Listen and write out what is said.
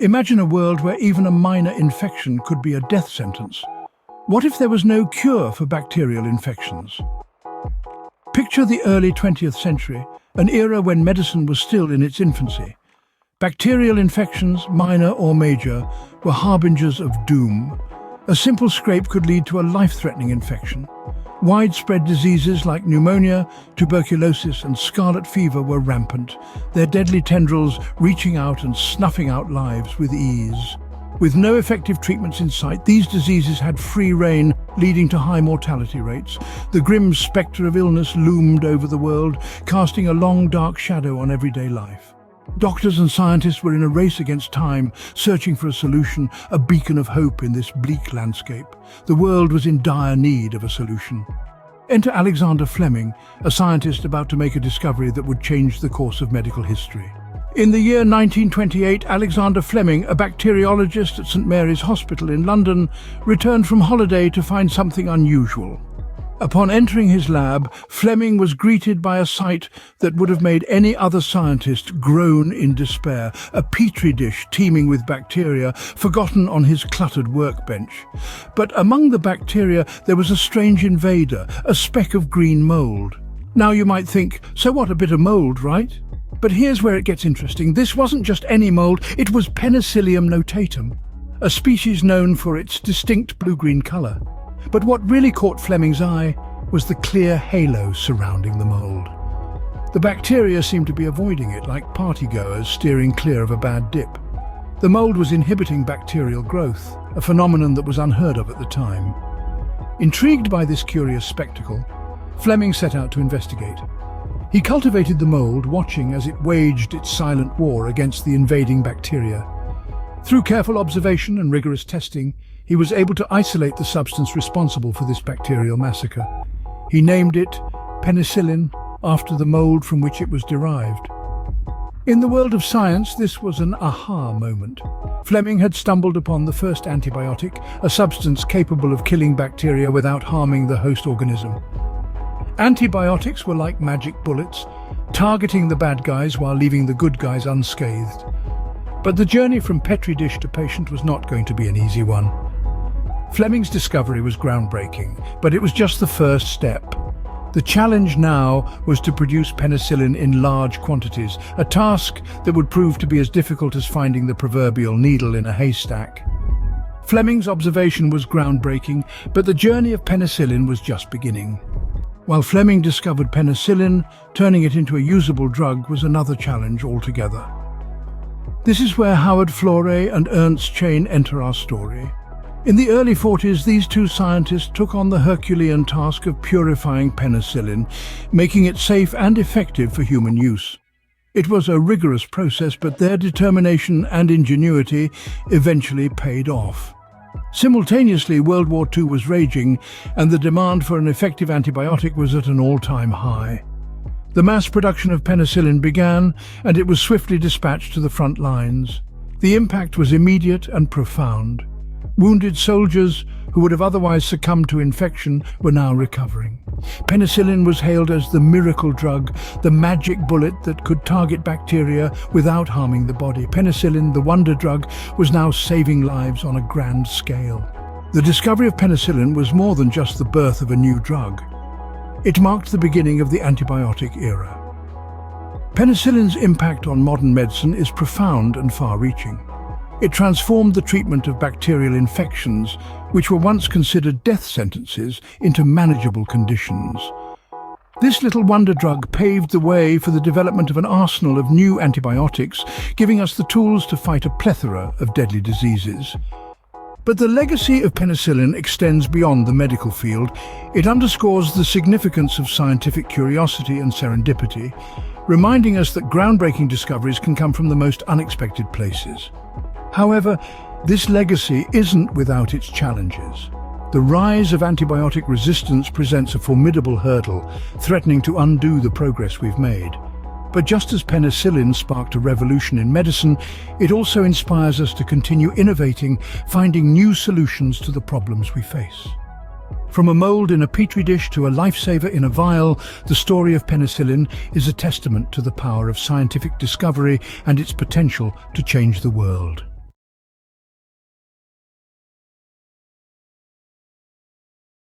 Imagine a world where even a minor infection could be a death sentence. What if there was no cure for bacterial infections? Picture the early 20th century, an era when medicine was still in its infancy. Bacterial infections, minor or major, were harbingers of doom. A simple scrape could lead to a life-threatening infection. Widespread diseases like pneumonia, tuberculosis and scarlet fever were rampant, their deadly tendrils reaching out and snuffing out lives with ease. With no effective treatments in sight, these diseases had free rein, leading to high mortality rates. The grim spectre of illness loomed over the world, casting a long dark shadow on everyday life. Doctors and scientists were in a race against time, searching for a solution, a beacon of hope in this bleak landscape. The world was in dire need of a solution. Enter Alexander Fleming, a scientist about to make a discovery that would change the course of medical history. In the year 1928, Alexander Fleming, a bacteriologist at St Mary's Hospital in London, returned from holiday to find something unusual. Upon entering his lab, Fleming was greeted by a sight that would have made any other scientist groan in despair, a petri dish teeming with bacteria, forgotten on his cluttered workbench. But among the bacteria there was a strange invader, a speck of green mold. Now you might think, so what, a bit of mold, right? But here's where it gets interesting. This wasn't just any mold, it was Penicillium notatum, a species known for its distinct blue-green colour. But what really caught Fleming's eye was the clear halo surrounding the mold. The bacteria seemed to be avoiding it, like partygoers steering clear of a bad dip. The mold was inhibiting bacterial growth, a phenomenon that was unheard of at the time. Intrigued by this curious spectacle, Fleming set out to investigate. He cultivated the mold, watching as it waged its silent war against the invading bacteria. Through careful observation and rigorous testing, he was able to isolate the substance responsible for this bacterial massacre. He named it penicillin, after the mold from which it was derived. In the world of science, this was an aha moment. Fleming had stumbled upon the first antibiotic, a substance capable of killing bacteria without harming the host organism. Antibiotics were like magic bullets, targeting the bad guys while leaving the good guys unscathed. But the journey from petri dish to patient was not going to be an easy one. Fleming's discovery was groundbreaking, but it was just the first step. The challenge now was to produce penicillin in large quantities, a task that would prove to be as difficult as finding the proverbial needle in a haystack. Fleming's observation was groundbreaking, but the journey of penicillin was just beginning. While Fleming discovered penicillin, turning it into a usable drug was another challenge altogether. This is where Howard Florey and Ernst Chain enter our story. In the early 40s, these two scientists took on the Herculean task of purifying penicillin, making it safe and effective for human use. It was a rigorous process, but their determination and ingenuity eventually paid off. Simultaneously, World War II was raging, and the demand for an effective antibiotic was at an all-time high. The mass production of penicillin began, and it was swiftly dispatched to the front lines. The impact was immediate and profound. Wounded soldiers who would have otherwise succumbed to infection were now recovering. Penicillin was hailed as the miracle drug, the magic bullet that could target bacteria without harming the body. Penicillin, the wonder drug, was now saving lives on a grand scale. The discovery of penicillin was more than just the birth of a new drug. It marked the beginning of the antibiotic era. Penicillin's impact on modern medicine is profound and far-reaching. It transformed the treatment of bacterial infections, which were once considered death sentences, into manageable conditions. This little wonder drug paved the way for the development of an arsenal of new antibiotics, giving us the tools to fight a plethora of deadly diseases. But the legacy of penicillin extends beyond the medical field. It underscores the significance of scientific curiosity and serendipity, reminding us that groundbreaking discoveries can come from the most unexpected places. However, this legacy isn't without its challenges. The rise of antibiotic resistance presents a formidable hurdle, threatening to undo the progress we've made. But just as penicillin sparked a revolution in medicine, it also inspires us to continue innovating, finding new solutions to the problems we face. From a mold in a petri dish to a lifesaver in a vial, the story of penicillin is a testament to the power of scientific discovery and its potential to change the world.